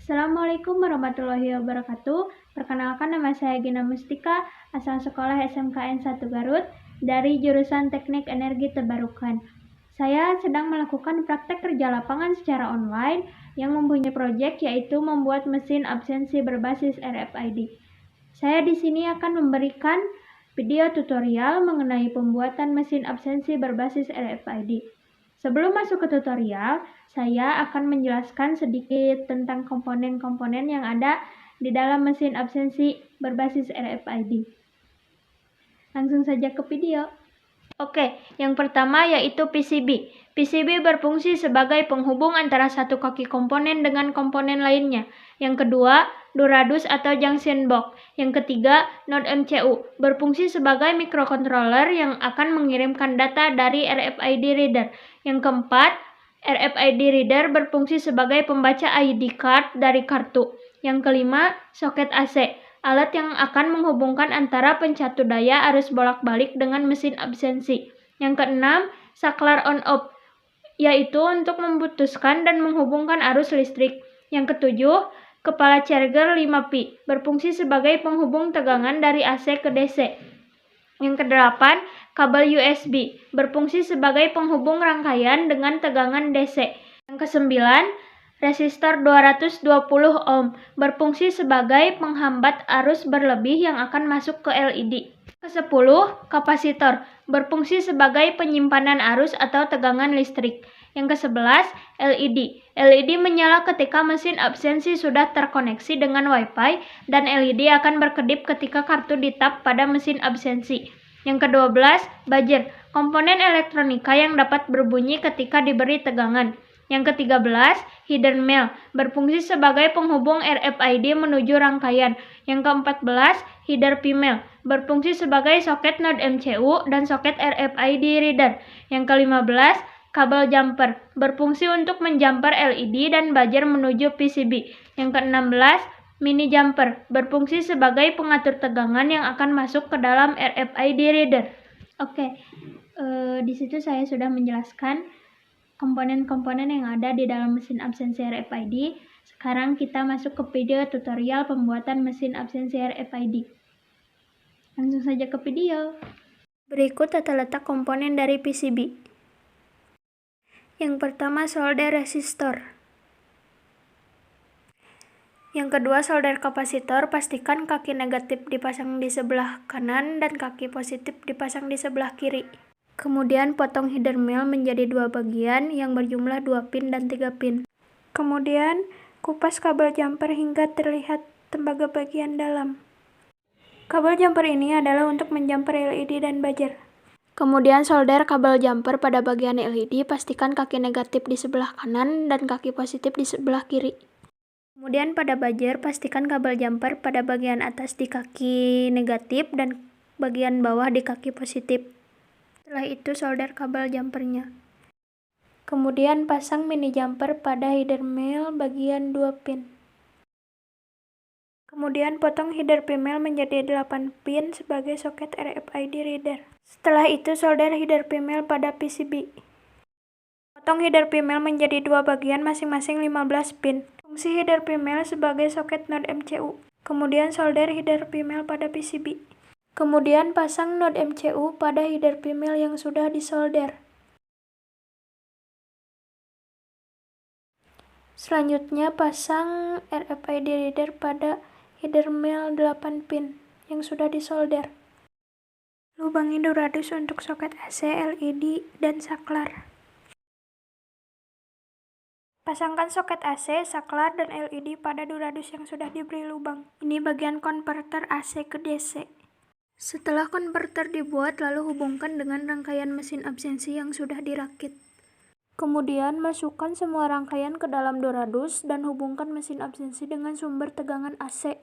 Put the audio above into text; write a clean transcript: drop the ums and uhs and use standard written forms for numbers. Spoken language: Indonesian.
Assalamualaikum warahmatullahi wabarakatuh. Perkenalkan, nama saya Gina Mustika, asal sekolah SMKN 1 Garut, dari jurusan Teknik Energi Terbarukan. Saya sedang melakukan praktek kerja lapangan secara online yang mempunyai proyek, yaitu membuat mesin absensi berbasis RFID. Saya di sini akan memberikan video tutorial mengenai pembuatan mesin absensi berbasis RFID. Sebelum masuk ke tutorial, saya akan menjelaskan sedikit tentang komponen-komponen yang ada di dalam mesin absensi berbasis RFID. Langsung saja ke video. Oke, yang pertama yaitu PCB. PCB berfungsi sebagai penghubung antara satu kaki komponen dengan komponen lainnya. Yang kedua, Duradus atau junction box. Yang ketiga, node MCU, berfungsi sebagai microcontroller yang akan mengirimkan data dari RFID reader. Yang keempat, RFID reader berfungsi sebagai pembaca ID card dari kartu. Yang kelima, soket AC, alat yang akan menghubungkan antara pencatu daya arus bolak-balik dengan mesin absensi. Yang keenam, saklar on-off, yaitu untuk memutuskan dan menghubungkan arus listrik. Yang ketujuh, kepala charger 5 pi, berfungsi sebagai penghubung tegangan dari AC ke DC. Yang kedelapan, kabel USB, berfungsi sebagai penghubung rangkaian dengan tegangan DC. Yang kesembilan, resistor 220 ohm, berfungsi sebagai penghambat arus berlebih yang akan masuk ke LED. Ke-10, kapasitor, berfungsi sebagai penyimpanan arus atau tegangan listrik. Yang ke-11, LED. LED menyala ketika mesin absensi sudah terkoneksi dengan Wi-Fi, dan LED akan berkedip ketika kartu ditap pada mesin absensi. Yang ke-12, buzzer, komponen elektronika yang dapat berbunyi ketika diberi tegangan. Yang ke-13, hidden mail, berfungsi sebagai penghubung RFID menuju rangkaian. Yang ke-14, header P-mail, berfungsi sebagai soket node MCU dan soket RFID reader. Yang ke-15, kabel jumper, berfungsi untuk menjumper LED dan buzzer menuju PCB. Yang ke-16, mini jumper, berfungsi sebagai pengatur tegangan yang akan masuk ke dalam RFID reader. Oke, di situ saya sudah menjelaskan komponen-komponen yang ada di dalam mesin absensi RFID. Sekarang kita masuk ke video tutorial pembuatan mesin absensi RFID. Langsung saja ke video. Berikut tata letak komponen dari PCB. Yang pertama, solder resistor. Yang kedua, solder kapasitor. Pastikan kaki negatif dipasang di sebelah kanan dan kaki positif dipasang di sebelah kiri. Kemudian potong header mail menjadi 2 bagian yang berjumlah 2 pin dan 3 pin. Kemudian kupas kabel jumper hingga terlihat tembaga bagian dalam. Kabel jumper ini adalah untuk menjumper LED dan buzzer. Kemudian solder kabel jumper pada bagian LED, pastikan kaki negatif di sebelah kanan dan kaki positif di sebelah kiri. Kemudian pada buzzer, pastikan kabel jumper pada bagian atas di kaki negatif dan bagian bawah di kaki positif. Setelah itu solder kabel jumpernya. Kemudian pasang mini jumper pada header mail bagian 2 pin. Kemudian potong header P-mail menjadi 8 pin sebagai soket RFID reader. Setelah itu solder header P-mail pada PCB. Potong header P-mail menjadi 2 bagian masing-masing 15 pin. Fungsi header P-mail sebagai soket node MCU. Kemudian solder header P-mail pada PCB. Kemudian pasang node MCU pada header P-mail yang sudah disolder. Selanjutnya pasang RFID reader pada header mail 8 pin yang sudah disolder. Lubangi Duradus untuk soket AC, LED, dan saklar. Pasangkan soket AC, saklar, dan LED pada Duradus yang sudah diberi lubang. Ini bagian konverter AC ke DC. Setelah konverter dibuat, lalu hubungkan dengan rangkaian mesin absensi yang sudah dirakit. Kemudian masukkan semua rangkaian ke dalam Duradus dan hubungkan mesin absensi dengan sumber tegangan AC.